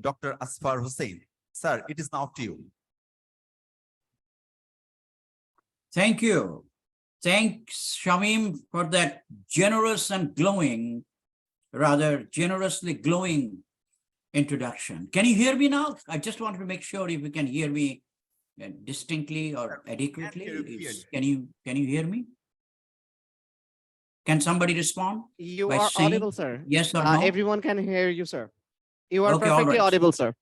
Dr. Azfar Hussain. Sir, it is now to you. Thank you. Thanks, Shamim, for that generous and glowing, rather generously glowing introduction. Can you hear me now? I just want to make sure if you can hear me distinctly or adequately. Can you hear me? Can somebody respond? You by are saying audible, sir. Yes or no? Everyone can hear you, sir. You are Okay, all perfectly right. audible, sir.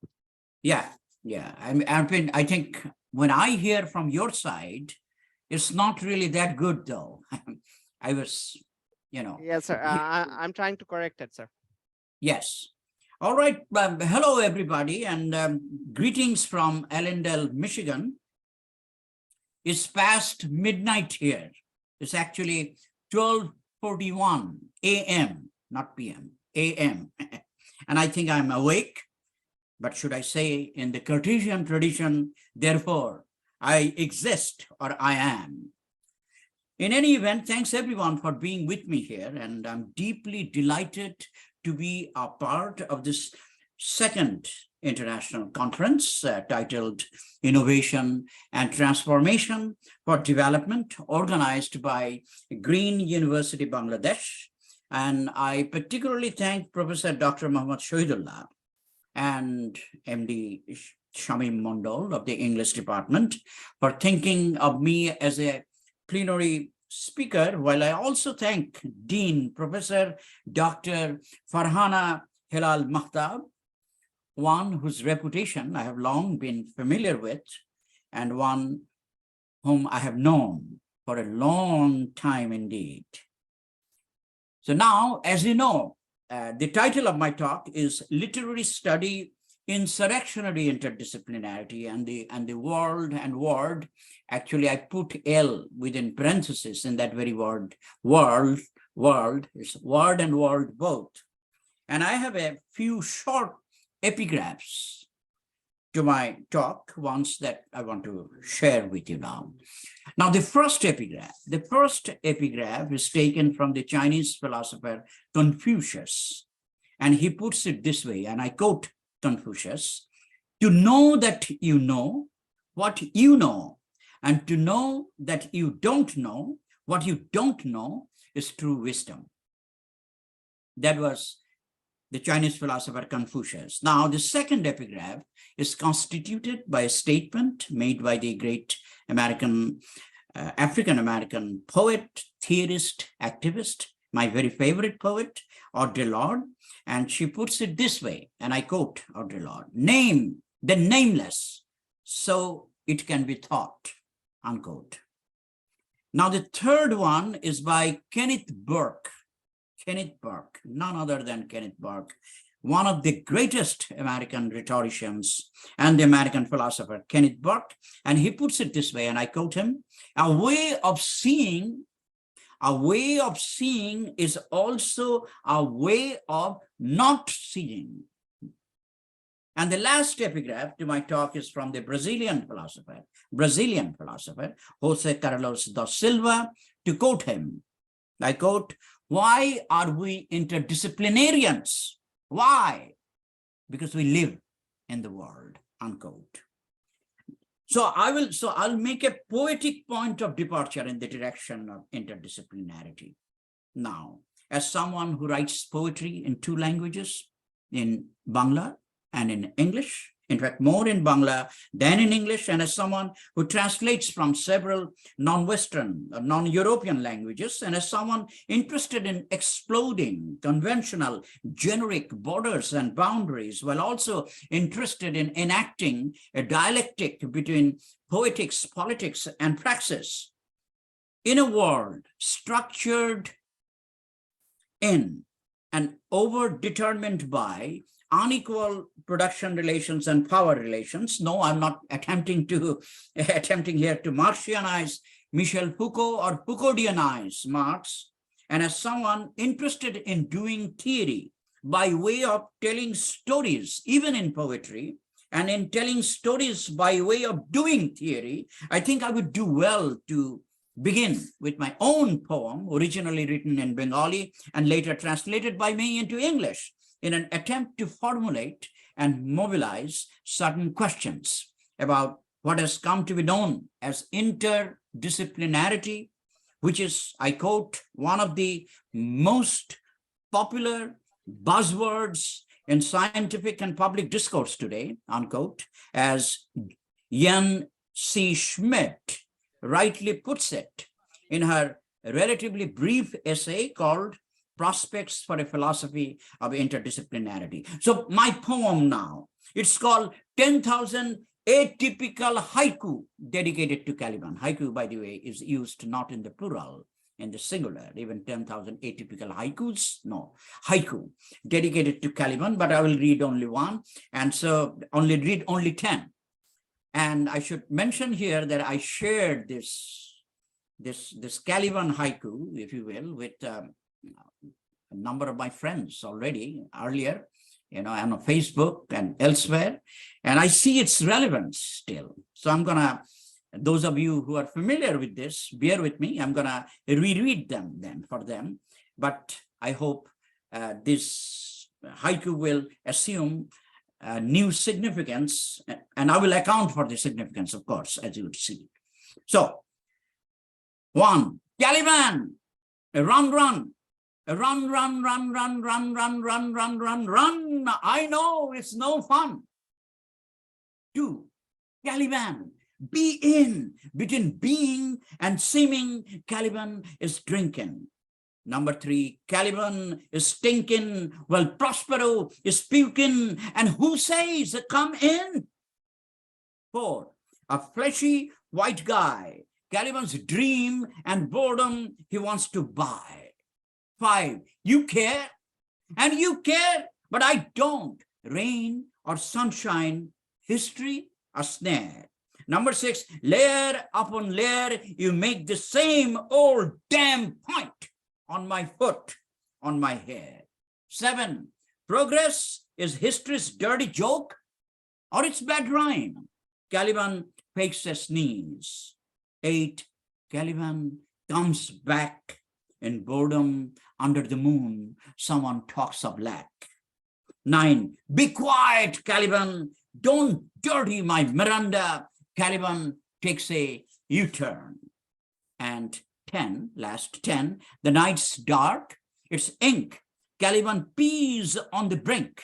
Yeah. I think when I hear from your side, it's not really that good, though. I was, Yes, sir. I'm trying to correct it, sir. Yes. All right. Hello, everybody, and greetings from Allendale, Michigan. It's past midnight here. It's actually 12:41 a.m., not p.m., a.m. And I think I'm awake, but should I say in the Cartesian tradition, therefore, I exist or I am. In any event, thanks everyone for being with me here, and I'm deeply delighted to be a part of this second international conference titled Innovation and Transformation for Development, organized by Green University, Bangladesh. And I particularly thank Professor Dr. Muhammad Shahidullah and MD Shamim Mondol of the English department for thinking of me as a plenary speaker, while I also thank Dean Professor Dr. Farhana Hilal Mahtab, one whose reputation I have long been familiar with and one whom I have known for a long time indeed. So now, as you know, the title of my talk is Literary Study, Insurrectionary Interdisciplinarity, and the world and word. Actually, I put L within parentheses in that very word. World is word and world both. And I have a few short epigraphs to my talk, ones that I want to share with you now. Now, the first epigraph is taken from the Chinese philosopher Confucius, and he puts it this way, and I quote Confucius: "To know that you know what you know, and to know that you don't know what you don't know is true wisdom." That was the Chinese philosopher Confucius. Now, the second epigraph is constituted by a statement made by the great African-American poet, theorist, activist, my very favorite poet, Audre Lorde, and she puts it this way, and I quote Audre Lorde: "Name the nameless, so it can be thought," unquote. Now, the third one is by Kenneth Burke, none other than Kenneth Burke, one of the greatest American rhetoricians and the American philosopher, Kenneth Burke. And he puts it this way, and I quote him: a way of seeing is also a way of not seeing. And the last epigraph to my talk is from the Brazilian philosopher, Jose Carlos da Silva. To quote him, I quote: "Why are we interdisciplinarians? Why? Because we live in the world," unquote. So I'll make a poetic point of departure in the direction of interdisciplinarity. Now, as someone who writes poetry in two languages, in Bangla and in English, in fact, more in Bangla than in English, and as someone who translates from several non-Western or non-European languages, and as someone interested in exploding conventional generic borders and boundaries, while also interested in enacting a dialectic between poetics, politics, and praxis, in a world structured in and over-determined by unequal production relations and power relations. No, I'm not attempting here to Marxianize Michel Foucault or Foucauldianize Marx. And as someone interested in doing theory by way of telling stories, even in poetry, and in telling stories by way of doing theory, I think I would do well to begin with my own poem, originally written in Bengali and later translated by me into English, in an attempt to formulate and mobilize certain questions about what has come to be known as interdisciplinarity, which is, I quote, one of the most popular buzzwords in scientific and public discourse today, unquote, as Jan C. Schmidt rightly puts it in her relatively brief essay called Prospects for a Philosophy of Interdisciplinarity. So my poem now, it's called 10,000 Atypical Haiku dedicated to Caliban. Haiku, by the way, is used not in the plural, in the singular. Even 10,000 atypical haikus, no. Haiku dedicated to Caliban, but I will read only one, and so read only 10. And I should mention here that I shared this Caliban haiku, if you will, with a number of my friends already earlier, and on Facebook and elsewhere, and I see its relevance still. So I'm gonna, those of you who are familiar with this, bear with me, I'm gonna reread them then for them, but I hope this haiku will assume new significance, and I will account for the significance, of course, as you would see. So, 1, Caliban, run, run. Run, run, run, run, run, run, run, run, run, run. I know it's no fun. 2, Caliban, be in. Between being and seeming, Caliban is drinking. Number 3, Caliban is stinking while Prospero is puking. And who says, come in? 4, a fleshy white guy, Caliban's dream and boredom he wants to buy. 5, you care, and you care, but I don't. Rain or sunshine, history a snare. Number 6, layer upon layer, you make the same old damn point on my foot, on my hair. 7, progress is history's dirty joke or its bad rhyme. Caliban fakes a sneeze. 8, Caliban comes back in boredom under the moon, someone talks of lack. 9, be quiet, Caliban, don't dirty my Miranda. Caliban takes a U-turn. And 10, last 10, the night's dark, it's ink. Caliban pees on the brink.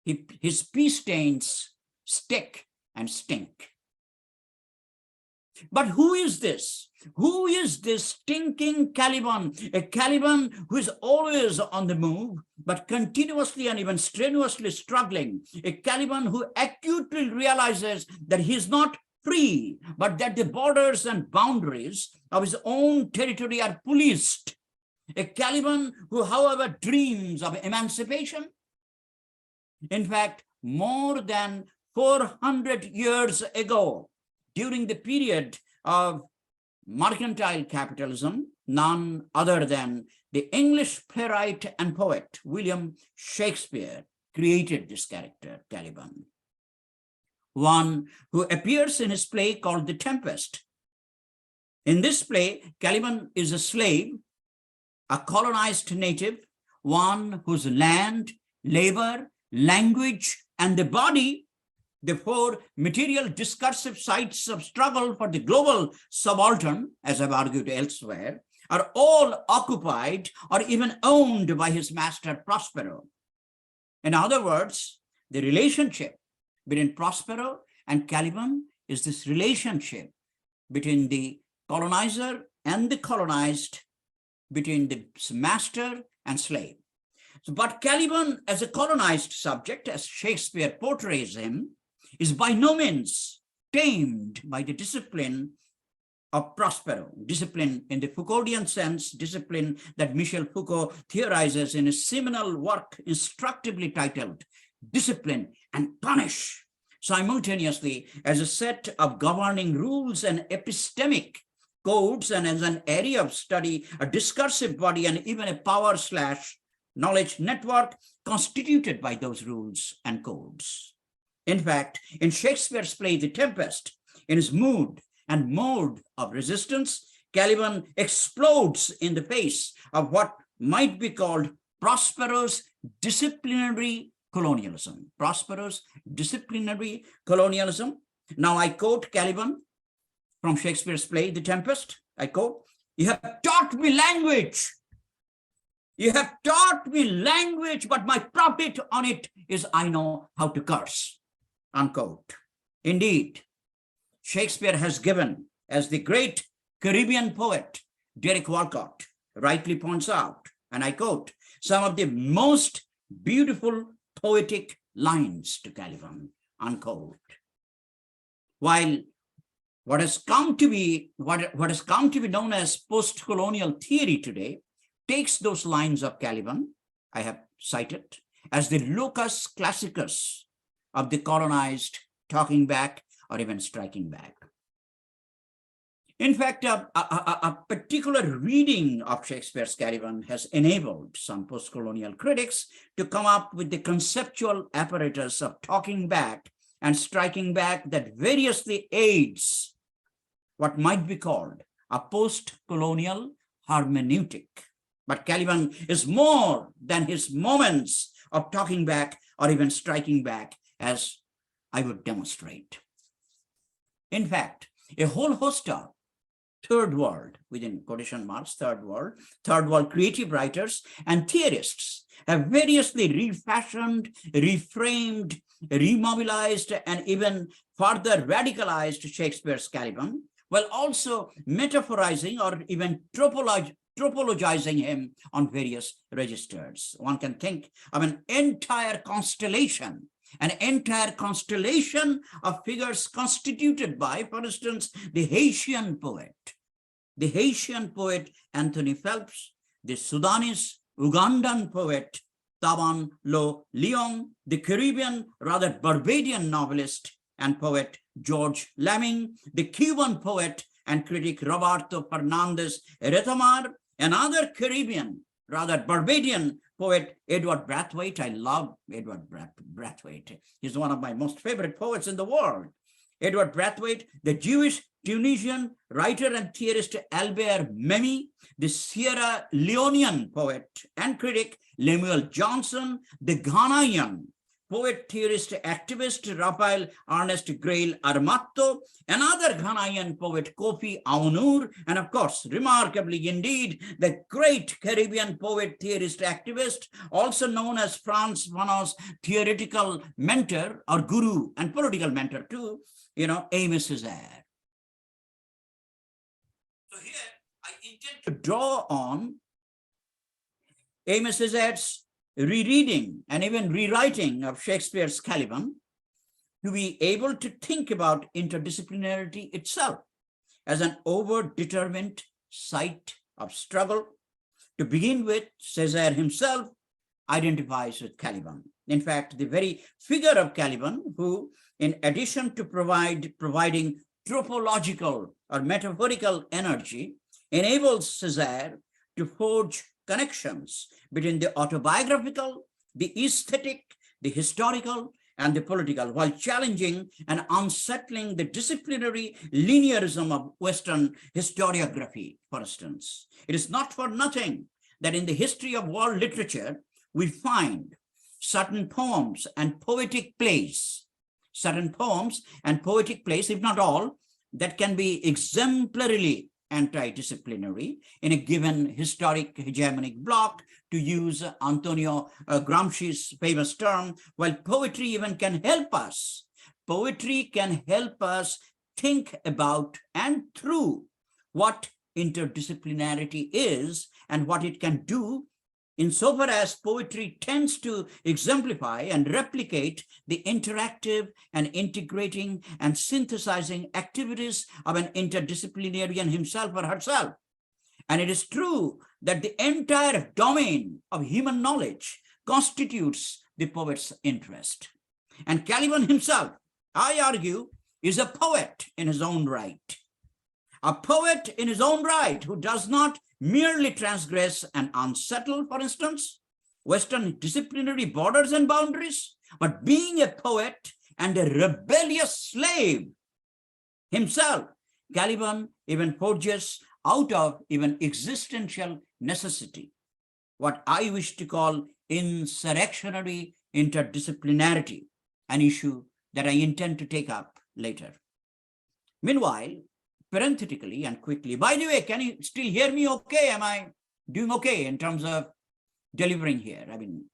His pea stains stick and stink. But who is this? Who is this stinking Caliban? A Caliban who is always on the move, but continuously and even strenuously struggling. A Caliban who acutely realizes that he is not free, but that the borders and boundaries of his own territory are policed. A Caliban who, however, dreams of emancipation. In fact, more than 400 years ago, during the period of mercantile capitalism, none other than the English playwright and poet William Shakespeare created this character, Caliban. One who appears in his play called The Tempest. In this play, Caliban is a slave, a colonized native, one whose land, labor, language, and the body, the 4 material discursive sites of struggle for the global subaltern, as I've argued elsewhere, are all occupied or even owned by his master Prospero. In other words, the relationship between Prospero and Caliban is this relationship between the colonizer and the colonized, between the master and slave. But Caliban, as a colonized subject, as Shakespeare portrays him, is by no means tamed by the discipline of Prospero, discipline in the Foucauldian sense, discipline that Michel Foucault theorizes in his seminal work instructively titled Discipline and Punish, simultaneously as a set of governing rules and epistemic codes, and as an area of study, a discursive body, and even a power/knowledge network constituted by those rules and codes. In fact, in Shakespeare's play, The Tempest, in his mood and mode of resistance, Caliban explodes in the face of what might be called Prospero's disciplinary colonialism, prosperous disciplinary colonialism. Now I quote Caliban from Shakespeare's play, The Tempest. I quote, "You have taught me language. You have taught me language, but my profit on it is I know how to curse," unquote. Indeed, Shakespeare has given, as the great Caribbean poet Derek Walcott rightly points out, and I quote, some of the most beautiful poetic lines to Caliban, unquote. While what has come to be known as post-colonial theory today takes those lines of Caliban, I have cited, as the locus classicus of the colonized talking back or even striking back. In fact, a particular reading of Shakespeare's Caliban has enabled some post-colonial critics to come up with the conceptual apparatus of talking back and striking back that variously aids what might be called a post-colonial hermeneutic. But Caliban is more than his moments of talking back or even striking back, as I would demonstrate. In fact, a whole host of third world, within quotation marks, third world creative writers and theorists have variously refashioned, reframed, remobilized, and even further radicalized Shakespeare's Caliban, while also metaphorizing or even tropologizing him on various registers. One can think of an entire constellation of figures constituted by, for instance, the Haitian poet Anthony Phelps, the Sudanese Ugandan poet Taban Lo Leong, the Caribbean, rather Barbadian novelist and poet George Lamming, the Cuban poet and critic Roberto Fernandez Retamar, another Caribbean, rather Barbadian poet Edward Brathwaite. I love Edward Brathwaite. He's one of my most favorite poets in the world. Edward Brathwaite, the Jewish Tunisian writer and theorist Albert Memmi, the Sierra Leonean poet and critic Lemuel Johnson, the Ghanaian poet, theorist, activist Rafael Ernest Grail Armato, another Ghanaian poet Kofi Aounur, and of course, remarkably indeed, the great Caribbean poet, theorist, activist, also known as Frantz Fanon's theoretical mentor or guru and political mentor too, Aimé Césaire. So here I intend to draw on Aimé Césaire's rereading and even rewriting of Shakespeare's Caliban to be able to think about interdisciplinarity itself as an over-determined site of struggle. To begin with, Césaire himself identifies with Caliban. In fact, the very figure of Caliban, who, in addition to providing tropological or metaphorical energy, enables Césaire to forge connections between the autobiographical, the aesthetic, the historical, and the political, while challenging and unsettling the disciplinary linearism of Western historiography, for instance. It is not for nothing that in the history of world literature, we find certain poems and poetic plays, if not all, that can be exemplarily anti-disciplinary in a given historic hegemonic bloc, to use Antonio Gramsci's famous term, while poetry even can help us. Poetry can help us think about and through what interdisciplinarity is and what it can do, insofar as poetry tends to exemplify and replicate the interactive and integrating and synthesizing activities of an interdisciplinarian himself or herself. And it is true that the entire domain of human knowledge constitutes the poet's interest. And Caliban himself, I argue, is a poet in his own right. A poet in his own right who does not merely transgress and unsettle, for instance, Western disciplinary borders and boundaries, but being a poet and a rebellious slave himself, Caliban even forges out of even existential necessity what I wish to call insurrectionary interdisciplinarity, an issue that I intend to take up later. Meanwhile, parenthetically and quickly, by the way, can you still hear me okay? Am I doing okay in terms of delivering here? I mean,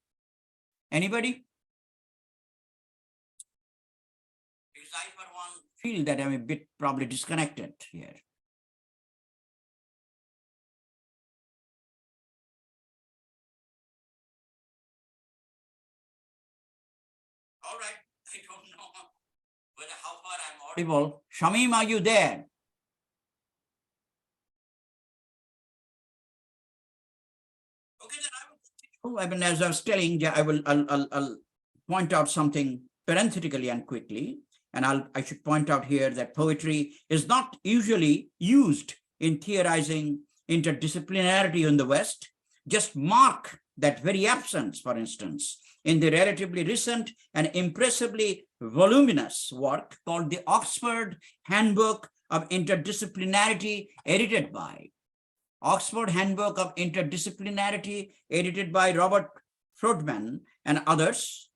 anybody? Because I, for one, feel that I'm a bit probably disconnected here. All right, I don't know whether how far I'm audible. Shamim, are you there? Okay, then I will continue. I mean, as I was telling you, I'll point out something parenthetically and quickly, and I should point out here that poetry is not usually used in theorizing interdisciplinarity in the West. Just mark that very absence, for instance, in the relatively recent and impressively voluminous work called the Oxford Handbook of Interdisciplinarity, edited by Oxford Handbook of Interdisciplinarity, edited by Robert Frodman and others,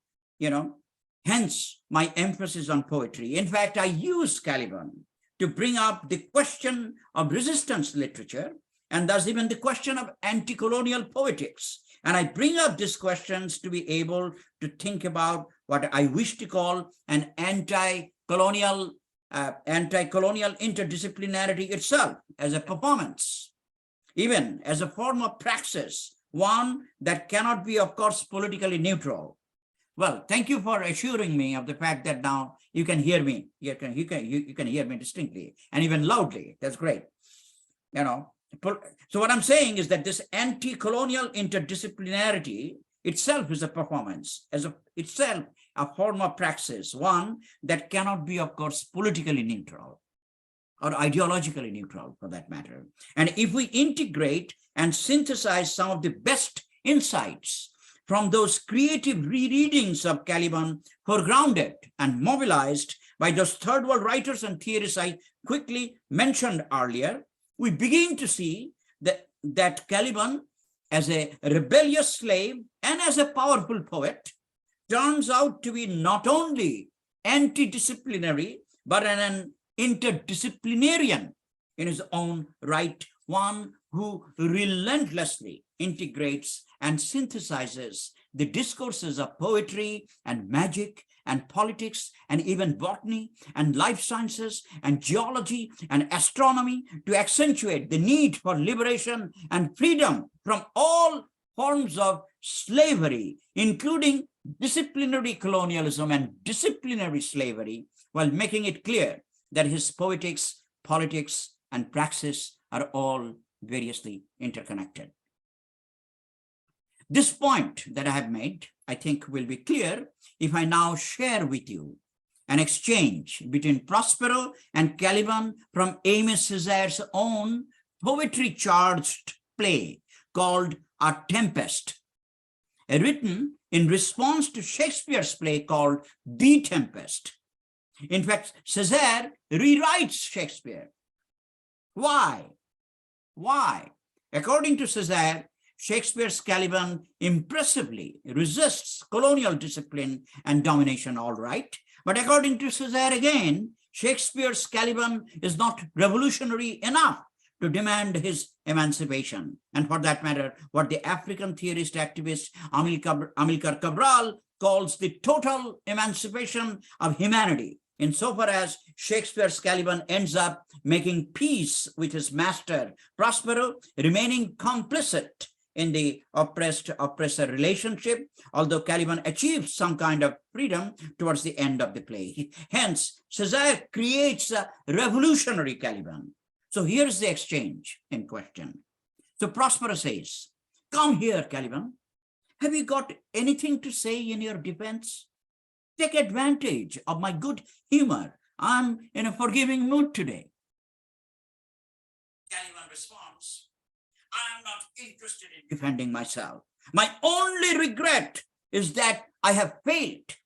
hence my emphasis on poetry. In fact, I use Caliban to bring up the question of resistance literature and thus even the question of anti-colonial poetics. And I bring up these questions to be able to think about what I wish to call an anti-colonial interdisciplinarity itself as a performance, even as a form of praxis, one that cannot be, of course, politically neutral. Well, thank you for assuring me of the fact that now you can hear me. You can hear me distinctly and even loudly. That's great. So what I'm saying is that this anti-colonial interdisciplinarity itself is a performance, itself a form of praxis, one that cannot be, of course, politically neutral or ideologically neutral for that matter. And if we integrate and synthesize some of the best insights from those creative rereadings of Caliban, foregrounded and mobilized by those third world writers and theorists I quickly mentioned earlier, we begin to see that Caliban, as a rebellious slave and as a powerful poet, turns out to be not only anti-disciplinary, but an interdisciplinarian in his own right, one who relentlessly integrates and synthesizes the discourses of poetry and magic and politics and even botany and life sciences and geology and astronomy to accentuate the need for liberation and freedom from all forms of slavery, including disciplinary colonialism and disciplinary slavery, while making it clear that his poetics, politics, and praxis are all variously interconnected. This point that I have made, I think, will be clear if I now share with you an exchange between Prospero and Caliban from Aimé Césaire's own poetry-charged play called A Tempest, written in response to Shakespeare's play called The Tempest. In fact, Césaire rewrites Shakespeare. Why? According to Césaire, Shakespeare's Caliban impressively resists colonial discipline and domination, all right. But according to Césaire again, Shakespeare's Caliban is not revolutionary enough to demand his emancipation. And for that matter, what the African theorist activist Amilcar Cabral calls the total emancipation of humanity, insofar as Shakespeare's Caliban ends up making peace with his master, Prospero, remaining complicit in the oppressor relationship, although Caliban achieves some kind of freedom towards the end of the play. Hence, Césaire creates a revolutionary Caliban. So here's the exchange in question. So Prospero says, "Come here, Caliban. Have you got anything to say in your defense? Take advantage of my good humor. I'm in a forgiving mood today." Caliban responds, "I am not interested in defending myself. My only regret is that I have failed."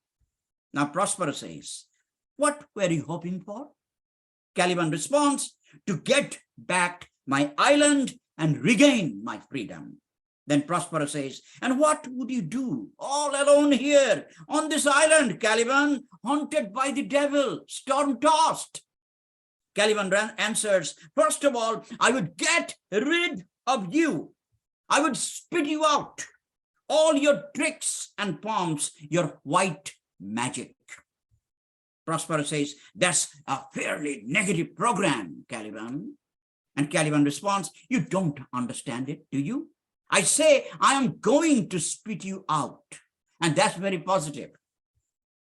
Now Prospero says, "What were you hoping for?" Caliban responds, "To get back my island and regain my freedom." Then Prospero says, and what would you do all alone here on this island, Caliban, haunted by the devil, storm-tossed? Caliban answers, first of all, I would get rid of you. I would spit you out. All your tricks and pomps, your white magic. Prospero says, that's a fairly negative program, Caliban. And Caliban responds, you don't understand it, do you? I say, I am going to spit you out. And that's very positive.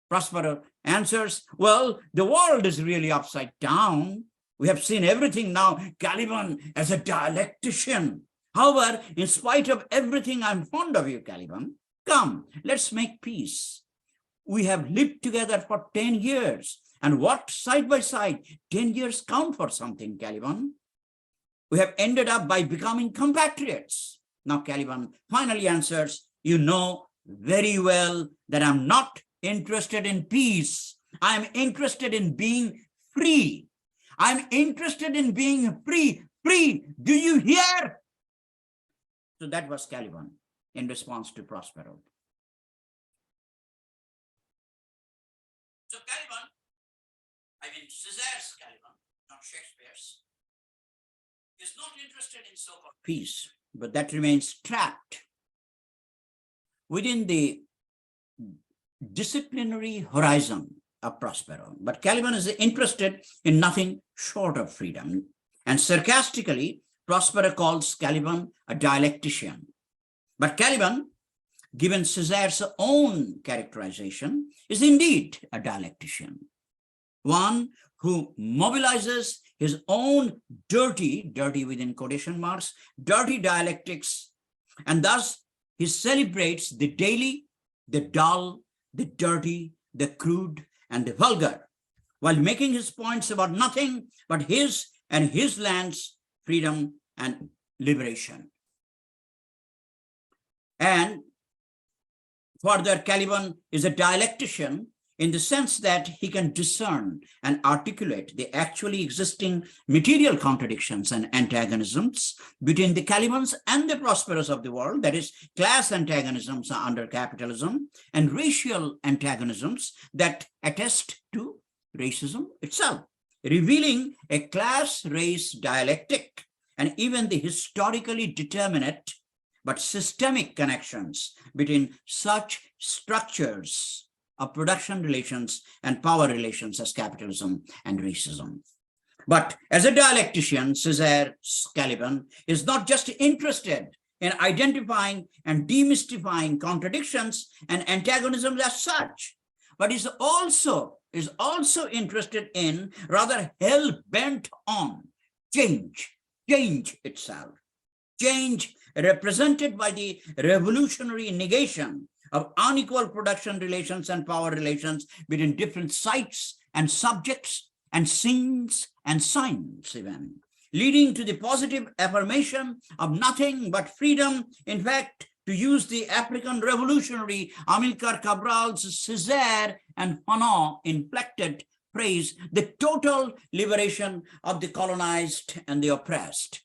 Prospero answers, well, the world is really upside down. We have seen everything now, Caliban, as a dialectician. However, in spite of everything, I'm fond of you, Caliban. Come, let's make peace. We have lived together for 10 years and worked side by side. 10 years count for something, Caliban. We have ended up by becoming compatriots. Now, Caliban finally answers, you know very well that I'm not interested in peace. I'm interested in being free. I'm interested in being free. Free, do you hear? So that was Caliban in response to Prospero. So Caliban, Caesar's Caliban, not Shakespeare's, is not interested in so-called peace, but that remains trapped within the disciplinary horizon of Prospero. But Caliban is interested in nothing short of freedom. And sarcastically, Prospero calls Caliban a dialectician. But Caliban, given Caesar's own characterization, is indeed a dialectician, one who mobilizes his own dirty within quotation marks, dirty dialectics, and thus he celebrates the daily, the dull, the dirty, the crude, and the vulgar, while making his points about nothing but his and his land's freedom and liberation. And further, Caliban is a dialectician in the sense that he can discern and articulate the actually existing material contradictions and antagonisms between the Calibans and the Prosperos of the world, that is, class antagonisms under capitalism and racial antagonisms that attest to racism itself, revealing a class-race dialectic and even the historically determinate but systemic connections between such structures of production relations and power relations as capitalism and racism. But as a dialectician, Cesar Caliban is not just interested in identifying and demystifying contradictions and antagonisms as such, but is also interested in, rather hell-bent on, change itself. Change represented by the revolutionary negation of unequal production relations and power relations between different sites and subjects and scenes and signs even, leading to the positive affirmation of nothing but freedom. In fact, to use the African revolutionary Amilcar Cabral's César and Fanon inflected phrase, the total liberation of the colonized and the oppressed.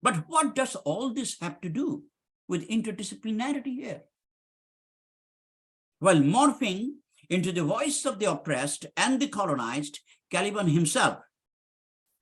But what does all this have to do with interdisciplinarity here? While morphing into the voice of the oppressed and the colonized, Caliban himself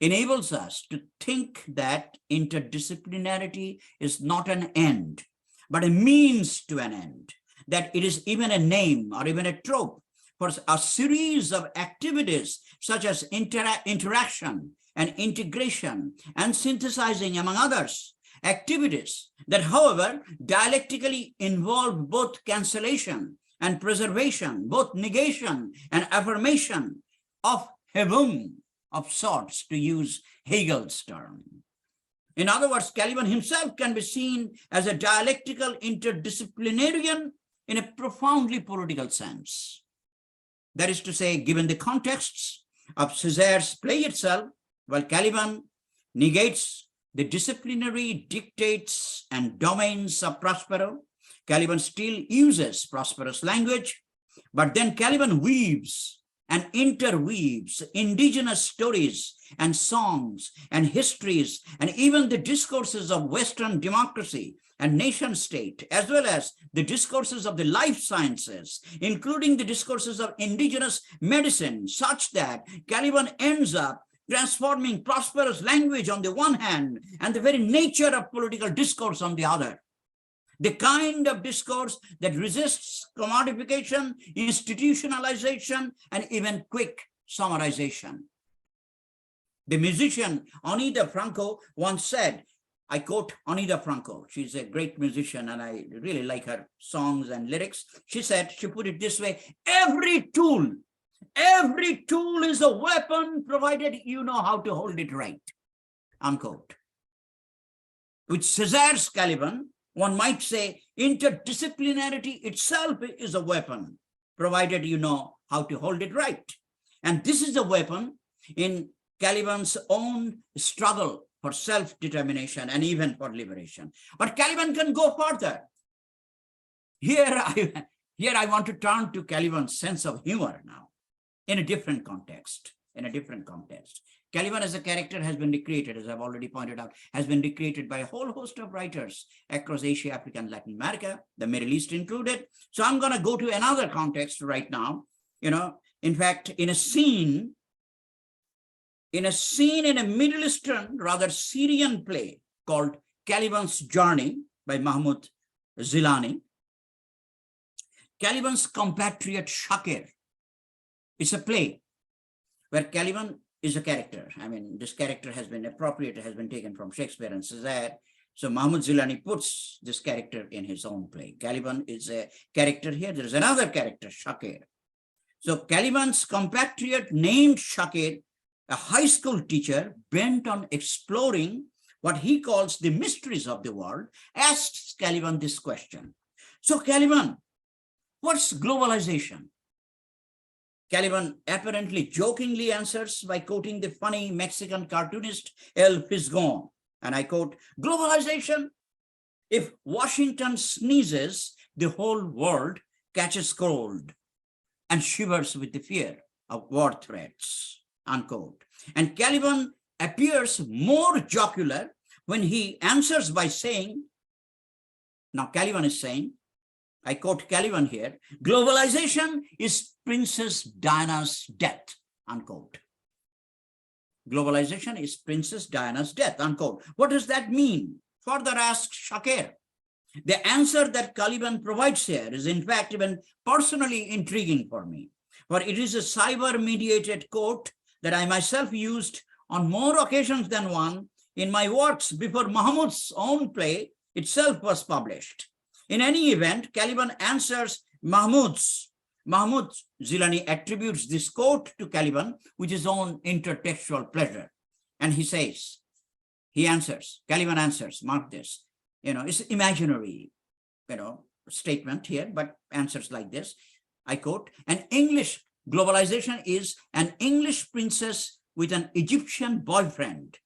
enables us to think that interdisciplinarity is not an end, but a means to an end, that it is even a name or even a trope for a series of activities such as interaction and integration and synthesizing, among others, activities that, however, dialectically involve both cancellation and preservation, both negation and affirmation of heaven of sorts, to use Hegel's term. In other words, Caliban himself can be seen as a dialectical interdisciplinarian in a profoundly political sense. That is to say, given the contexts of César's play itself, while Caliban negates the disciplinary dictates and domains of Prospero, Caliban still uses Prospero's language, but then Caliban weaves and interweaves indigenous stories and songs and histories and even the discourses of Western democracy and nation state, as well as the discourses of the life sciences, including the discourses of indigenous medicine, such that Caliban ends up transforming prosperous language on the one hand and the very nature of political discourse on the other. The kind of discourse that resists commodification, institutionalization, and even quick summarization. The musician Anita Franco once said, I quote Anita Franco, she's a great musician and I really like her songs and lyrics. She said, she put it this way, every tool is a weapon provided you know how to hold it right, unquote. With César's Caliban, one might say interdisciplinarity itself is a weapon, provided you know how to hold it right. And this is a weapon in Caliban's own struggle for self-determination and even for liberation. But Caliban can go further. Here I want to turn to Caliban's sense of humor now, in a different context, Caliban as a character has been recreated, as I've already pointed out, has been recreated by a whole host of writers across Asia, Africa, and Latin America, the Middle East included. So I'm going to go to another context right now. In fact, in a scene in a Middle Eastern, rather Syrian play called Caliban's Journey by Mahmoud Zilani, Caliban's compatriot Shakir. It's a play where Caliban is a character. I mean, this character has been taken from Shakespeare and César. So Mahmoud Zilani puts this character in his own play. Caliban is a character here. There is another character, Shakir. So Caliban's compatriot named Shakir, a high school teacher bent on exploring what he calls the mysteries of the world, asks Caliban this question. So Caliban, what's globalization? Caliban apparently jokingly answers by quoting the funny Mexican cartoonist El Fisgón, and I quote, globalization, if Washington sneezes, the whole world catches cold and shivers with the fear of war threats, unquote. And Caliban appears more jocular when he answers by saying, now Caliban is saying, I quote Caliban here, globalization is Princess Diana's death, unquote. Globalization is Princess Diana's death, unquote. What does that mean? Further asks Shakir. The answer that Caliban provides here is in fact even personally intriguing for me, for it is a cyber-mediated quote that I myself used on more occasions than one in my works before Mahmoud's own play itself was published. In any event, Caliban answers Mahmoud Zilani attributes this quote to Caliban with his own intertextual pleasure. And Caliban answers, mark this, it's imaginary, statement here, but answers like this. I quote, globalization is an English princess with an Egyptian boyfriend.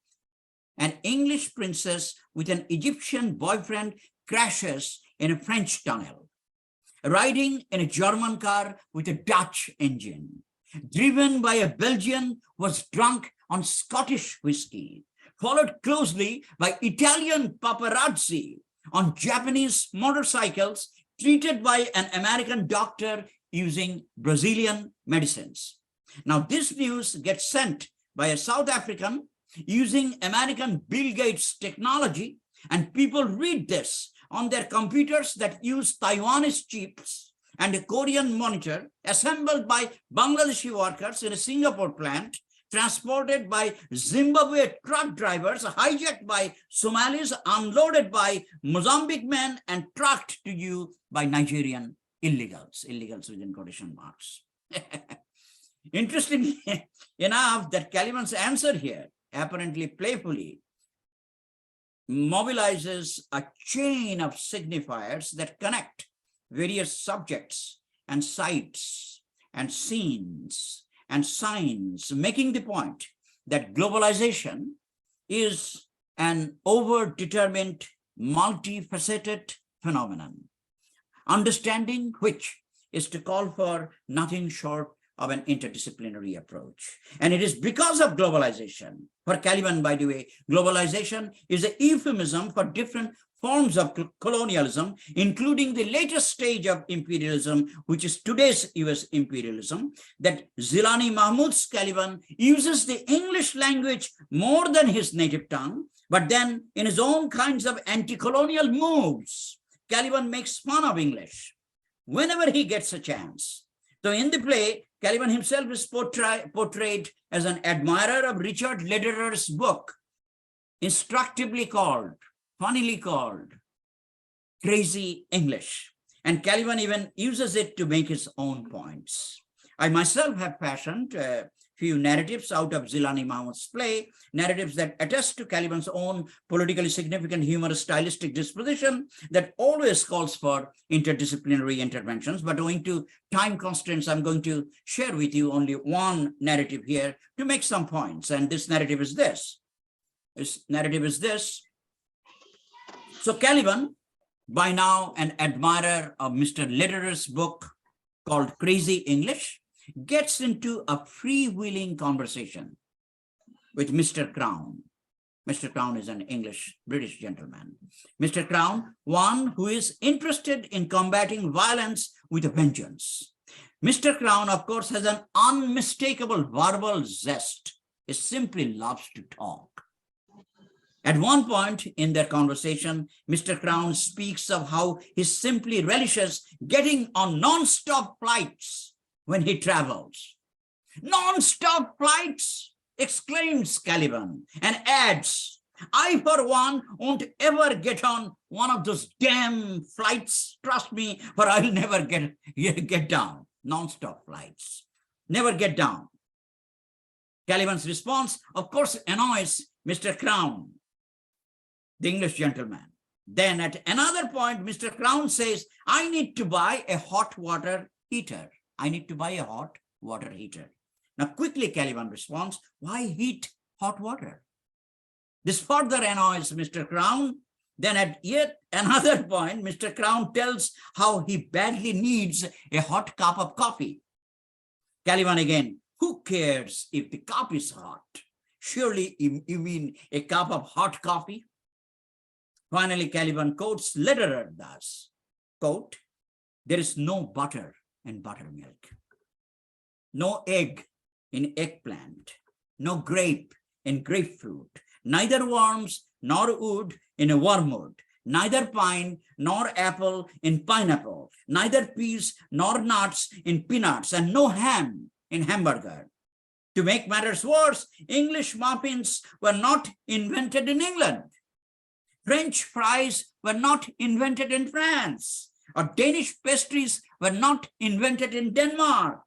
An English princess with an Egyptian boyfriend crashes in a French tunnel, riding in a German car with a Dutch engine, driven by a Belgian who was drunk on Scottish whiskey, followed closely by Italian paparazzi on Japanese motorcycles, treated by an American doctor using Brazilian medicines. Now, this news gets sent by a South African using American Bill Gates technology, and people read this on their computers that use Taiwanese chips and a Korean monitor assembled by Bangladeshi workers in a Singapore plant, transported by Zimbabwe truck drivers, hijacked by Somalis, unloaded by Mozambique men, and trucked to you by Nigerian illegals within quotation marks. Interestingly enough, that Caliban's answer here, apparently playfully, mobilizes a chain of signifiers that connect various subjects and sites and scenes and signs, making the point that globalization is an overdetermined, multifaceted phenomenon, understanding which is to call for nothing short of an interdisciplinary approach. And it is because of globalization. For Caliban, by the way, globalization is a euphemism for different forms of colonialism, including the latest stage of imperialism, which is today's US imperialism, that Zilani Mahmood's Caliban uses the English language more than his native tongue, but then in his own kinds of anti-colonial moves, Caliban makes fun of English whenever he gets a chance. So in the play, Caliban himself is portrayed as an admirer of Richard Lederer's book, instructively called, funnily called, Crazy English. And Caliban even uses it to make his own points. I myself have fashioned a few narratives out of Zilani Mahmood's play, narratives that attest to Caliban's own politically significant humorous stylistic disposition that always calls for interdisciplinary interventions. But owing to time constraints, I'm going to share with you only one narrative here to make some points. And this narrative is this. So Caliban, by now an admirer of Mr. Lederer's book called Crazy English, gets into a freewheeling conversation with Mr. Crown. Mr. Crown is an British gentleman. Mr. Crown, one who is interested in combating violence with a vengeance. Mr. Crown, of course, has an unmistakable verbal zest. He simply loves to talk. At one point in their conversation, Mr. Crown speaks of how he simply relishes getting on non-stop flights when he travels. Non-stop flights, exclaims Caliban, and adds, I, for one, won't ever get on one of those damn flights. Trust me, for I'll never get down. Non-stop flights, never get down. Caliban's response, of course, annoys Mr. Crown, the English gentleman. Then at another point, Mr. Crown says, I need to buy a hot water heater. I need to buy a hot water heater. Now, quickly, Caliban responds, why heat hot water? This further annoys Mr. Crown. Then at yet another point, Mr. Crown tells how he badly needs a hot cup of coffee. Caliban again, who cares if the cup is hot? Surely you mean a cup of hot coffee? Finally, Caliban quotes Lederer thus, quote, there is no butter in buttermilk, no egg in eggplant, no grape in grapefruit, neither worms nor wood in a wormwood, neither pine nor apple in pineapple, neither peas nor nuts in peanuts, and no ham in hamburger. To make matters worse, English muffins were not invented in England. French fries were not invented in France, or Danish pastries were not invented in Denmark.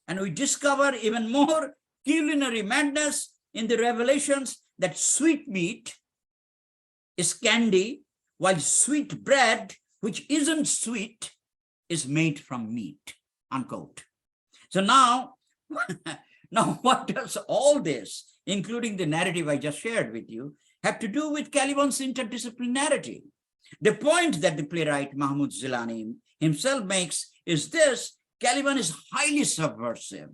And we discover even more culinary madness in the revelations that sweetmeat is candy, while sweet bread, which isn't sweet, is made from meat, unquote. So now, what does all this, including the narrative I just shared with you, have to do with Caliban's interdisciplinarity? The point that the playwright Mahmood Zilani himself makes is this: Caliban is highly subversive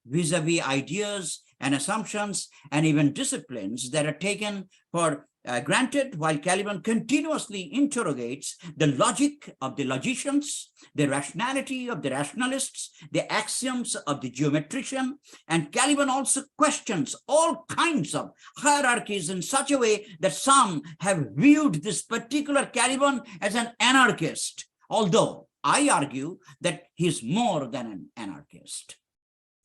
vis-a-vis ideas and assumptions and even disciplines that are taken for granted, while Caliban continuously interrogates the logic of the logicians, the rationality of the rationalists, the axioms of the geometrician. And Caliban also questions all kinds of hierarchies in such a way that some have viewed this particular Caliban as an anarchist, although I argue that he's more than an anarchist.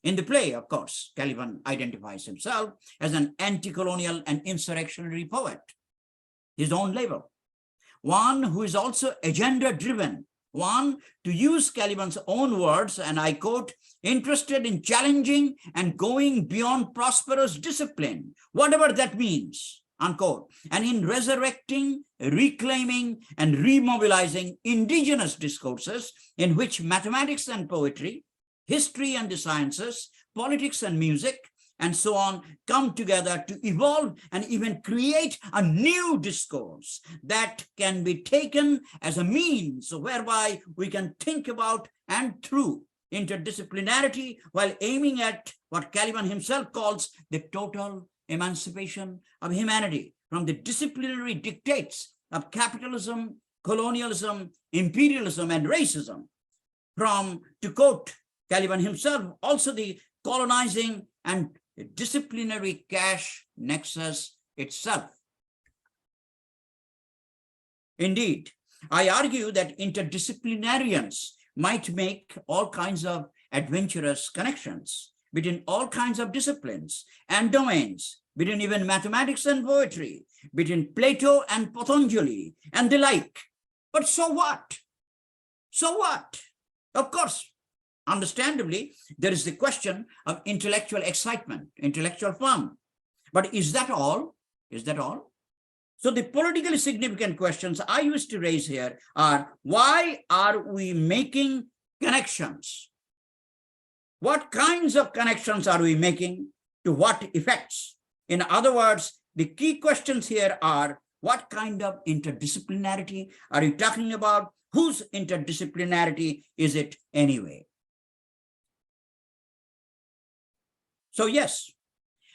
In the play, of course, Caliban identifies himself as an anti-colonial and insurrectionary poet, his own label, one who is also agenda-driven, one, to use Caliban's own words, and I quote, interested in challenging and going beyond prosperous discipline, whatever that means, unquote, and in resurrecting, reclaiming, and remobilizing indigenous discourses in which mathematics and poetry, history and the sciences, politics and music, and so on, come together to evolve and even create a new discourse that can be taken as a means whereby we can think about and through interdisciplinarity while aiming at what Caliban himself calls the total emancipation of humanity from the disciplinary dictates of capitalism, colonialism, imperialism, and racism. From, to quote Caliban himself, also the colonizing and disciplinary cash nexus itself. Indeed, I argue that interdisciplinarians might make all kinds of adventurous connections between all kinds of disciplines and domains, between even mathematics and poetry, between Plato and Patanjali and the like. But so what? So what? Of course, understandably, there is the question of intellectual excitement, intellectual fun. But is that all? Is that all? So the politically significant questions I used to raise here are, why are we making connections? What kinds of connections are we making to what effects? In other words, the key questions here are, what kind of interdisciplinarity are you talking about? Whose interdisciplinarity is it anyway? So yes,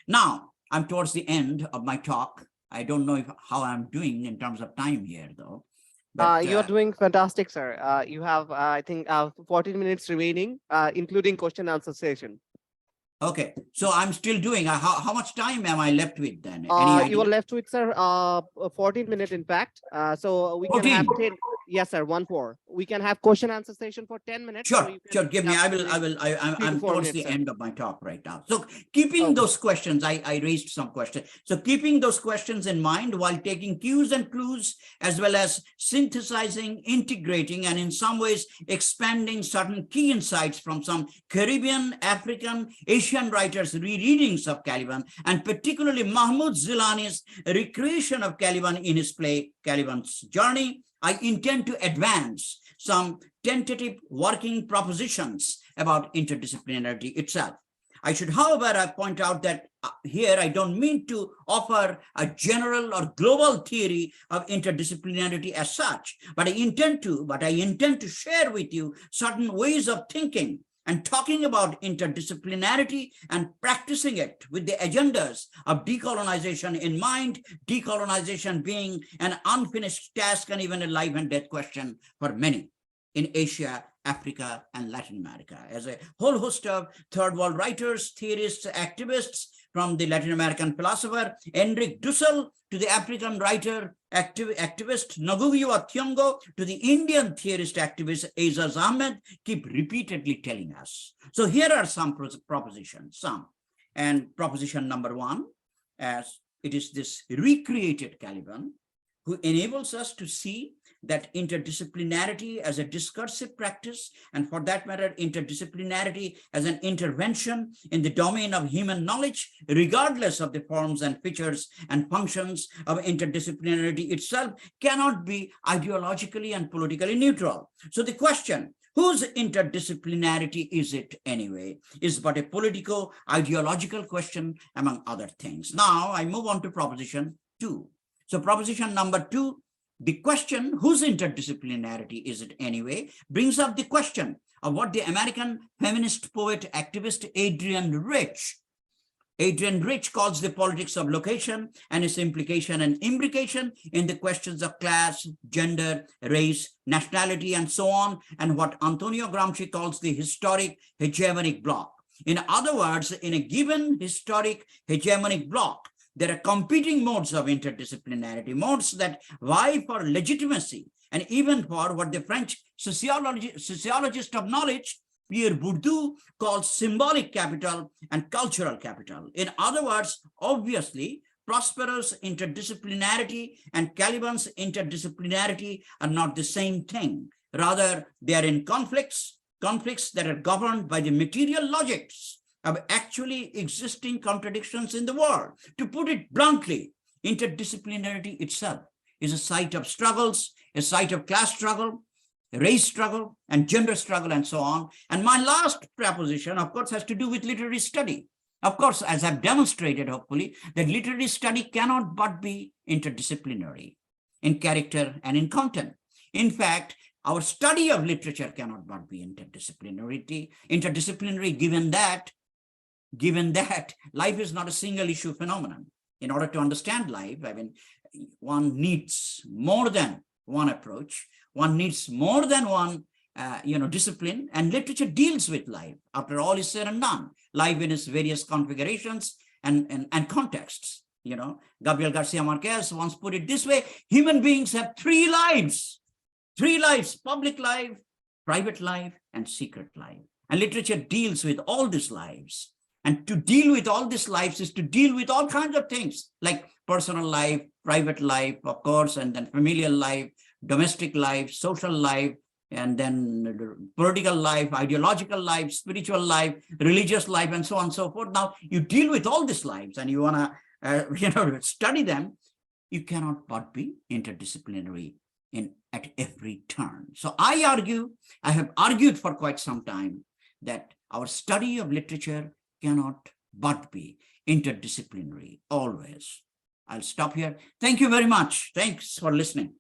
now I'm towards the end of my talk. I don't know how I'm doing in terms of time here, though. But, You're doing fantastic, sir. You have, I think, 14 minutes remaining, including question answer session. Okay, so I'm still doing. How much time am I left with then? You are left with, sir, 14 minutes in fact. So we 14. can have 10. Yes, sir. 1-4. We can have question answer session for 10 minutes. Sure, sure. Give me. I'm towards the end of my talk right now. So keeping those questions, I raised some questions. So keeping those questions in mind while taking cues and clues, as well as synthesizing, integrating, and in some ways expanding certain key insights from some Caribbean, African, Asian writers' rereadings of Caliban, and particularly Mahmoud Zilani's recreation of Caliban in his play Caliban's Journey, I intend to advance some tentative working propositions about interdisciplinarity itself. I should, however, point out that here I don't mean to offer a general or global theory of interdisciplinarity as such, but I intend to share with you certain ways of thinking and talking about interdisciplinarity and practicing it with the agendas of decolonization in mind, decolonization being an unfinished task and even a life and death question for many in Asia, Africa, and Latin America. As a whole host of third world writers, theorists, activists, from the Latin American philosopher Enrique Dussel to the African writer, activist Ngugi Thiong'o, to the Indian theorist activist Azfar Ahmed, keep repeatedly telling us. So here are some propositions, and proposition number one, as it is this recreated Caliban who enables us to see that interdisciplinarity as a discursive practice, and for that matter, interdisciplinarity as an intervention in the domain of human knowledge, regardless of the forms and features and functions of interdisciplinarity itself, cannot be ideologically and politically neutral. So the question, whose interdisciplinarity is it anyway, is but a politico-ideological question among other things. Now I move on to proposition 2. So proposition number 2, the question, whose interdisciplinarity is it anyway, brings up the question of what the American feminist poet activist Adrienne Rich calls the politics of location and its implication and imbrication in the questions of class, gender, race, nationality, and so on, and what Antonio Gramsci calls the historic hegemonic bloc. In other words, in a given historic hegemonic bloc, there are competing modes of interdisciplinarity, modes that vie for legitimacy, and even for what the French sociologist of knowledge, Pierre Bourdieu, calls symbolic capital and cultural capital. In other words, obviously, Prospero's interdisciplinarity and Caliban's interdisciplinarity are not the same thing. Rather, they are in conflicts that are governed by the material logics of actually existing contradictions in the world. To put it bluntly, interdisciplinarity itself is a site of struggles, a site of class struggle, race struggle, and gender struggle, and so on. And my last proposition, of course, has to do with literary study. Of course, as I've demonstrated, hopefully, that literary study cannot but be interdisciplinary in character and in content. In fact, our study of literature cannot but be interdisciplinary, given that life is not a single issue phenomenon. In order to understand life, I mean, one needs more than one approach. One needs more than one, discipline, and literature deals with life. After all is said and done, life in its various configurations and contexts. Gabriel Garcia Marquez once put it this way: human beings have three lives: public life, private life, and secret life. And literature deals with all these lives. And to deal with all these lives is to deal with all kinds of things like personal life, private life, of course, and then familial life, domestic life, social life, and then political life, ideological life, spiritual life, religious life, and so on and so forth. Now, you deal with all these lives and you want to study them, you cannot but be interdisciplinary at every turn. So I have argued for quite some time that our study of literature cannot but be interdisciplinary always. I'll stop here. Thank you very much. Thanks for listening.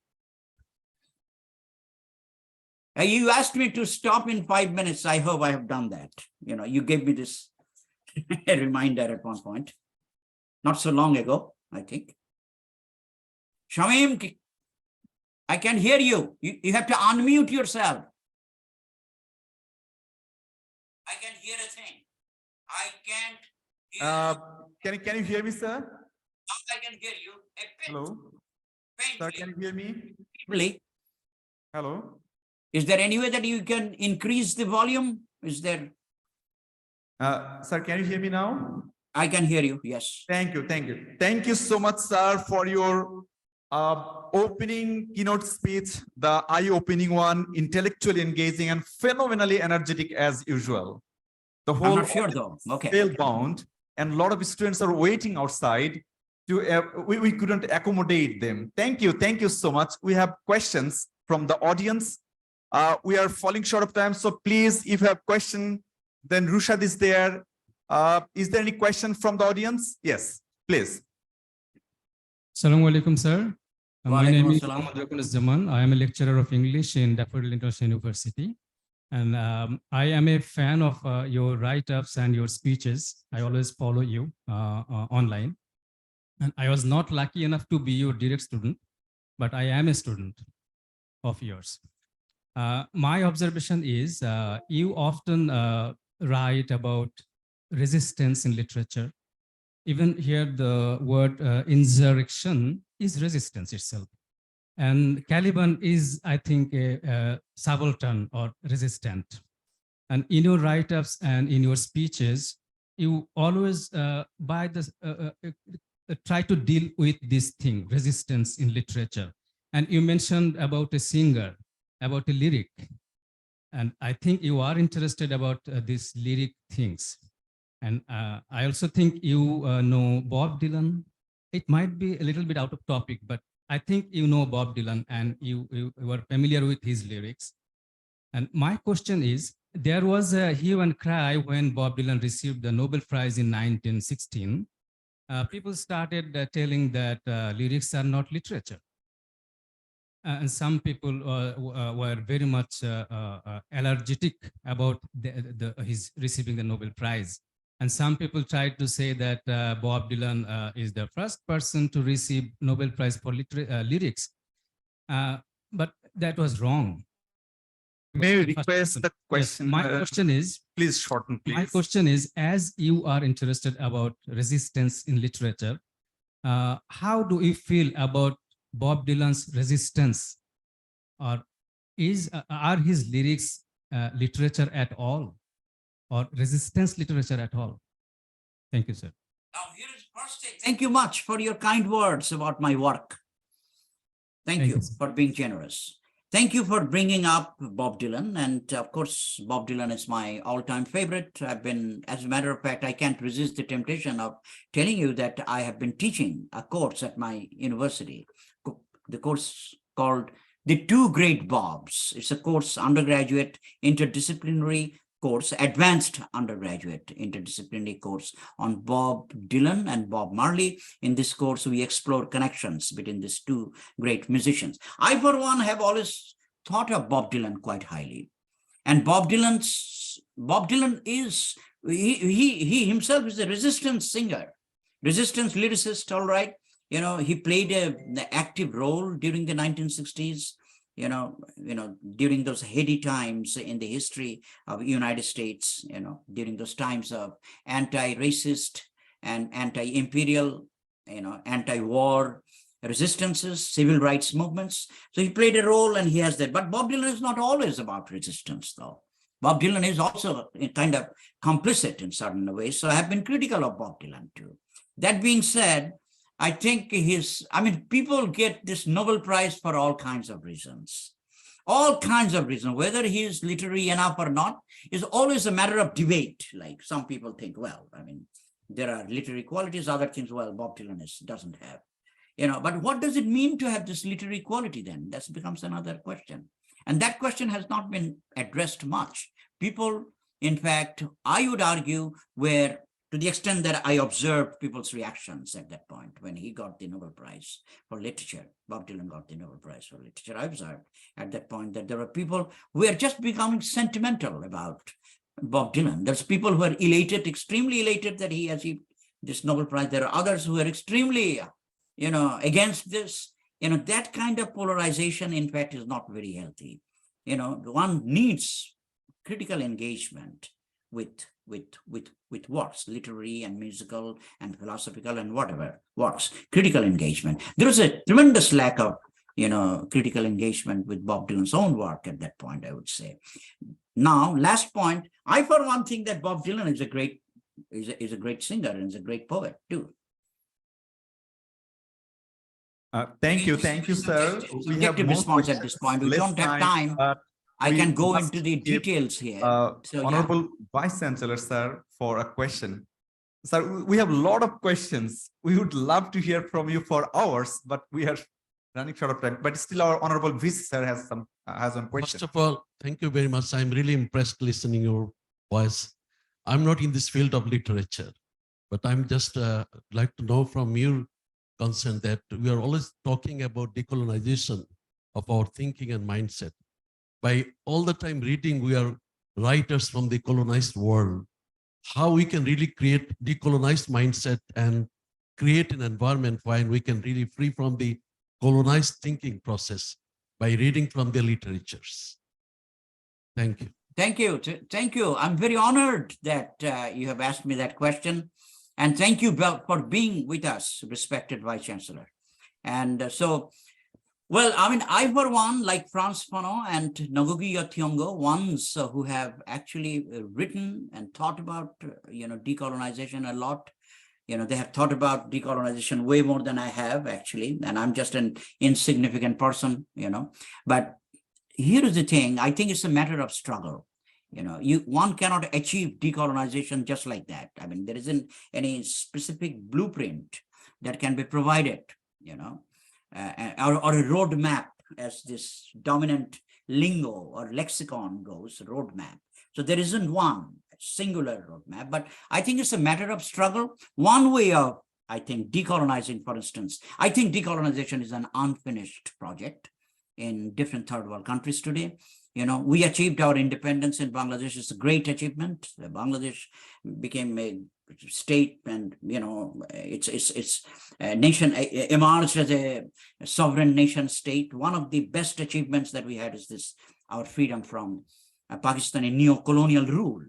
You asked me to stop in 5 minutes. I hope I have done that. You gave me this reminder at one point, not so long ago, I think. Shamim, I can hear you. You have to unmute yourself. I can hear a thing. I can't hear Can you hear me, sir? Now I can hear you. Hello. Sir, can you hear me? Faintly. Hello. Is there any way that you can increase the volume? Is there? Sir, can you hear me now? I can hear you. Yes. Thank you. Thank you so much, sir, for your opening keynote speech, the eye-opening one, intellectually engaging and phenomenally energetic as usual. The whole I'm not sure though. Okay. Spellbound, and a lot of students are waiting outside. We couldn't accommodate them. Thank you so much. We have questions from the audience. We are falling short of time, so please, if you have question, then Rushad is there. Is there any question from the audience? Yes, please. Assalamu alaikum, sir. My name is Walaikum Muhammad Rakunas Zaman. I am a lecturer of English in Daffodil International University. And I am a fan of your write-ups and your speeches. I always follow you online. And I was not lucky enough to be your direct student, but I am a student of yours. My observation is you often write about resistance in literature. Even here, the word insurrection is resistance itself. And Caliban is, I think, a subaltern or resistant. And in your write-ups and in your speeches, you always try to deal with this thing, resistance in literature. And you mentioned about a singer, about a lyric. And I think you are interested about these lyric things. And I also think you know Bob Dylan. It might be a little bit out of topic, but I think you know Bob Dylan and you are familiar with his lyrics. And my question is, there was a hue and cry when Bob Dylan received the Nobel Prize in 1916. People started telling that lyrics are not literature. And some people were very much allergic about his receiving the Nobel Prize. And some people tried to say that Bob Dylan is the first person to receive Nobel Prize for lyrics. But that was wrong. May I request the question? Yes, my question is, please shorten, please. My question is, as you are interested about resistance in literature, how do you feel about Bob Dylan's resistance? Or are his lyrics literature at all? Or resistance literature at all? Thank you, sir. Now, here is first thing. Thank you much for your kind words about my work. Thank you for being generous. Thank you for bringing up Bob Dylan. And of course, Bob Dylan is my all-time favorite. As a matter of fact, I can't resist the temptation of telling you that I have been teaching a course at my university, the course called The Two Great Bobs. It's a course, undergraduate, interdisciplinary course, advanced undergraduate interdisciplinary course on Bob Dylan and Bob Marley. In this course, we explore connections between these two great musicians. I, for one, have always thought of Bob Dylan quite highly. And Bob Dylan is, he himself is a resistance singer, resistance lyricist, all right. You know, he played an active role during the 1960s, during those heady times in the history of the United States, during those times of anti-racist and anti-imperial, anti-war resistances, civil rights movements. So he played a role and he has that. But Bob Dylan is not always about resistance, though. Bob Dylan is also kind of complicit in certain ways. So I have been critical of Bob Dylan too. That being said, I think people get this Nobel Prize for all kinds of reasons. All kinds of reasons, whether he is literary enough or not, is always a matter of debate. Like some people think, well, there are literary qualities, other things, well, Bob Dylan doesn't have. But what does it mean to have this literary quality then? That becomes another question. And that question has not been addressed much. People, in fact, I would argue, were, to the extent that I observed people's reactions at that point when he got the Nobel Prize for Literature, Bob Dylan got the Nobel Prize for Literature, I observed at that point that there were people who were just becoming sentimental about Bob Dylan. There's people who are elated, extremely elated that he achieved this Nobel Prize. There are others who are extremely against this. That kind of polarization, in fact, is not very healthy. One needs critical engagement with works, literary and musical and philosophical and whatever works, critical engagement. There is a tremendous lack of, critical engagement with Bob Dylan's own work at that point, I would say. Now, last point, I for one think that Bob Dylan is a great singer and is a great poet too. Thank you, sir. We have more response at this point. We don't have time. I can go into the details here. Honorable Vice Chancellor, sir, for a question. Sir, we have a lot of questions. We would love to hear from you for hours, but we are running short of time. But still, our Honorable Vice, sir, has one question. First of all, thank you very much. I'm really impressed listening your voice. I'm not in this field of literature, but I'm just like to know from your concern that we are always talking about decolonization of our thinking and mindset. By all the time reading, we are writers from the colonized world, how we can really create decolonized mindset and create an environment where we can really free from the colonized thinking process by reading from the literatures. Thank you. Thank you. Thank you. I'm very honored that you have asked me that question. And thank you for being with us, respected Vice Chancellor. And I for one, like Frantz Fanon and Ngugi wa Thiong'o, ones who have actually written and thought about, decolonization a lot. They have thought about decolonization way more than I have, actually, and I'm just an insignificant person, But here is the thing, I think it's a matter of struggle. One cannot achieve decolonization just like that. There isn't any specific blueprint that can be provided, or a roadmap, as this dominant lingo or lexicon goes, roadmap. So there isn't one singular roadmap, but I think it's a matter of struggle. One way of, I think, decolonizing, for instance, I think decolonization is an unfinished project in different third world countries today. We achieved our independence in Bangladesh. It's a great achievement. Bangladesh became a state, and its nation emerged as a sovereign nation state. One of the best achievements that we had is this: our freedom from Pakistani neo-colonial rule.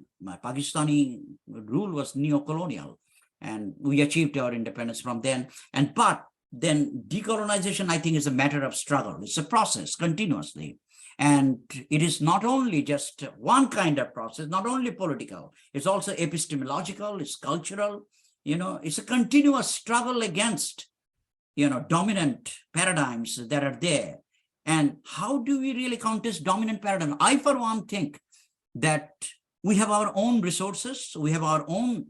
Pakistani rule was neo-colonial, and we achieved our independence from then. But then decolonization, I think, is a matter of struggle. It's a process continuously. And it is not only just one kind of process, not only political, it's also epistemological, it's cultural, it's a continuous struggle against, dominant paradigms that are there. And how do we really contest dominant paradigm? I, for one, think that we have our own resources. We have our own,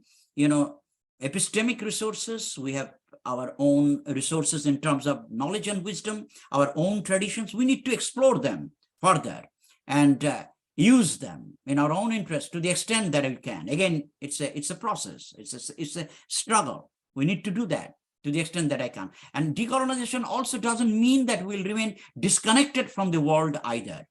epistemic resources. We have our own resources in terms of knowledge and wisdom, our own traditions. We need to explore them further and use them in our own interest to the extent that we can. Again, it's a process. It's a struggle. We need to do that to the extent that I can. And decolonization also doesn't mean that we'll remain disconnected from the world either.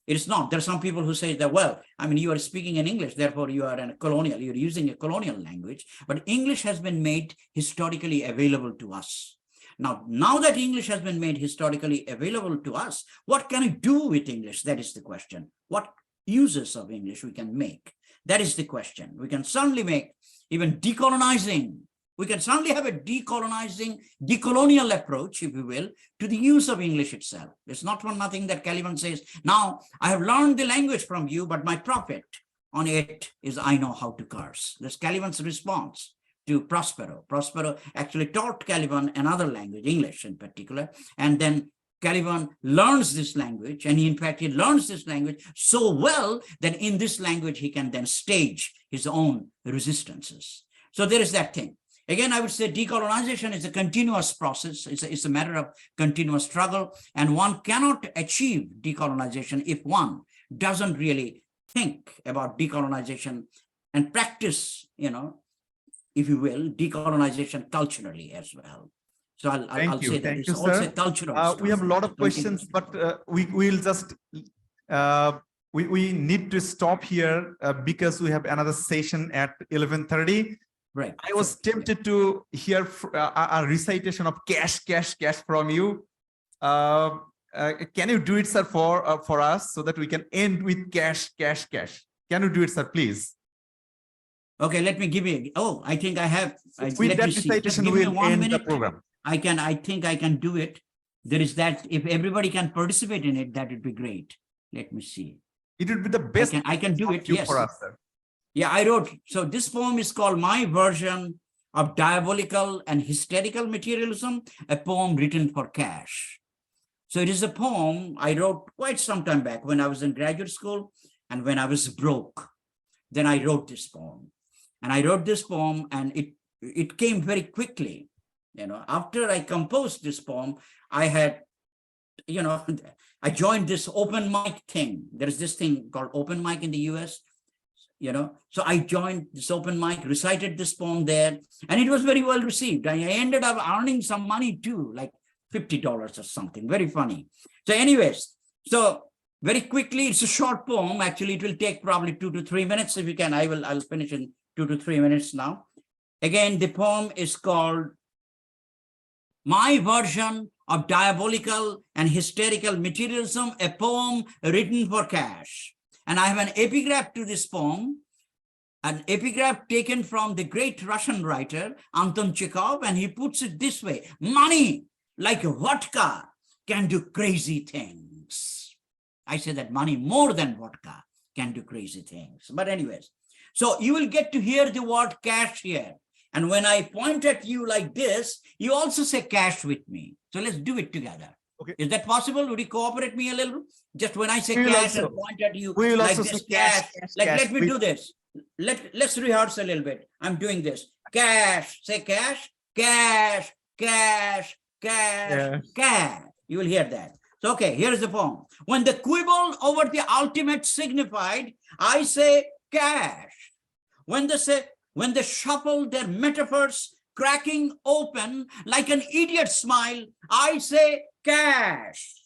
It is not. There are some people who say that, well, I mean, you are speaking in English, therefore you are in a colonial, you're using a colonial language, but English has been made historically available to us. Now that English has been made historically available to us, what can we do with English? That is the question. What uses of English we can make? That is the question. We can certainly make even decolonizing. We can certainly have a decolonial approach, if you will, to the use of English itself. It's not for nothing that Caliban says, now I have learned the language from you, but my profit on it is I know how to curse. That's Caliban's response to Prospero. Prospero actually taught Caliban another language, English in particular, and then Caliban learns this language, and in fact, he learns this language so well that in this language, he can then stage his own resistances. So there is that thing. Again, I would say decolonization is a continuous process. It's a matter of continuous struggle, and one cannot achieve decolonization if one doesn't really think about decolonization and practice, if you will, decolonization culturally as well. So I'll say that it's also a cultural. We have a lot of questions, but we'll just we need to stop here because we have another session at 11:30. Right. I was tempted to hear a recitation of cash from you. Can you do it, sir, for us so that we can end with cash? Can you do it, sir, please? Okay, let me give you. Oh, I think I have. With that recitation, we'll end the program. I think I can do it. There is that. If everybody can participate in it, that would be great. Let me see. It would be the best. I can do it. Yes. For us, sir. Yeah, I wrote. So this poem is called My Version of Diabolical and Hysterical Materialism, a poem written for cash. So it is a poem I wrote quite some time back when I was in graduate school and when I was broke. Then I wrote this poem. And I wrote this poem, and it came very quickly. After I composed this poem, I had, I joined this open mic thing. There's this thing called open mic in the US, So I joined this open mic, recited this poem there, and it was very well received. I ended up earning some money too, like $50 or something, very funny. So anyways, so very quickly, it's a short poem. Actually, it will take probably 2 to 3 minutes. If you can, I'll finish in 2 to 3 minutes now. Again, the poem is called My Version of Diabolical and Hysterical Materialism, a poem written for cash. And I have an epigraph to this poem, an epigraph taken from the great Russian writer, Anton Chekhov, and he puts it this way: money, like vodka, can do crazy things. I say that money more than vodka can do crazy things. But anyways, so you will get to hear the word cash here. And when I point at you like this, you also say cash with me. So let's do it together. Okay. Is that possible? Would you cooperate me a little? Just when I say cash and point at you like this, cash. Like, let me do this. Let's rehearse a little bit. I'm doing this. Cash. Say cash. Cash. Cash. Cash. Cash. You will hear that. So, okay, here's the poem. When the quibble over the ultimate signified, I say cash. When they shuffle their metaphors, cracking open like an idiot smile, I say cash.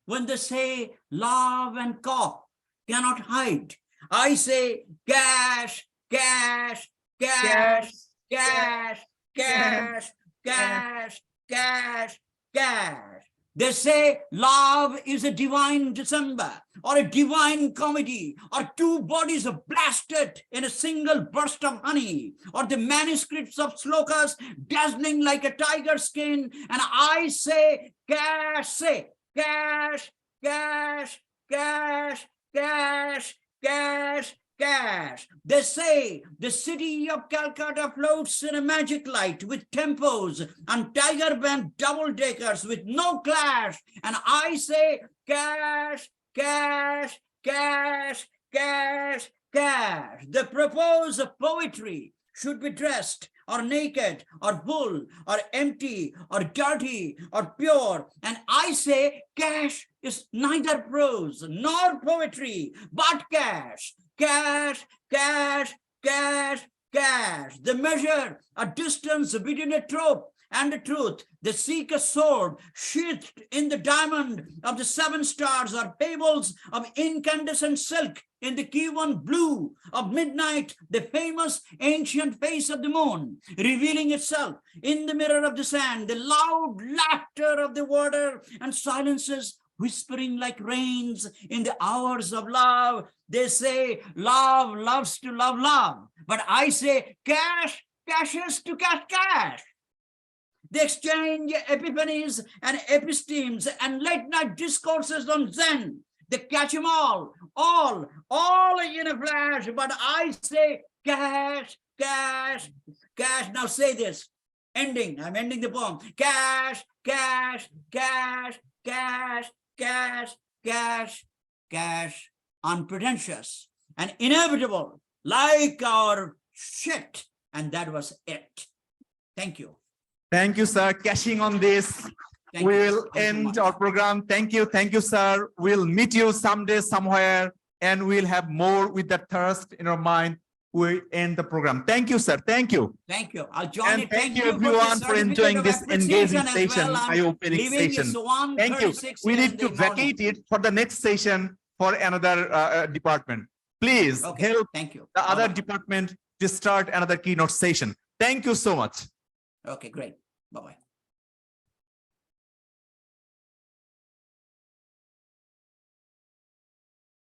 When they say love and cough cannot hide, I say cash, cash, cash, cash, cash, cash, cash, cash. They say love is a divine December or a divine comedy or two bodies are blasted in a single burst of honey or the manuscripts of slokas dazzling like a tiger skin. And I say cash, say cash, cash, cash, cash, cash, cash. They say the city of Calcutta floats in a magic light with tempos and tiger band double-deckers with no clash. And I say cash, cash, cash, cash, cash. They propose a poetry should be dressed or naked or full or empty or dirty or pure. And I say cash is neither prose nor poetry, but cash. Cash, cash, cash, cash. They measure a distance between a trope and the truth. They seek a sword sheathed in the diamond of the 7 stars, or fables of incandescent silk in the Q1 blue of midnight, the famous ancient face of the moon, revealing itself in the mirror of the sand, the loud laughter of the water, and silences whispering like rains in the hours of love. They say love loves to love love, but I say cash cashes to cash. They exchange epiphanies and epistemes and late night discourses on Zen. They catch them all in a flash, but I say cash, cash, cash. Now say this, I'm ending the poem. Cash, cash, cash, cash, cash, cash, cash, unpretentious and inevitable, like our shit. And that was it. Thank you. Thank you, sir. Cashing on this, we will end our program. Thank you, sir. We'll meet you someday, somewhere, and we'll have more with that thirst in our mind. We end the program. Thank you, sir. Thank you. Thank you. I'll join And it. thank you everyone for enjoying this engaging session, eye-opening session. Thank you. We need to vacate it for the next session for another department. Please help Thank you. the other department to start another keynote session. Thank you so much. Okay, great. Bye-bye.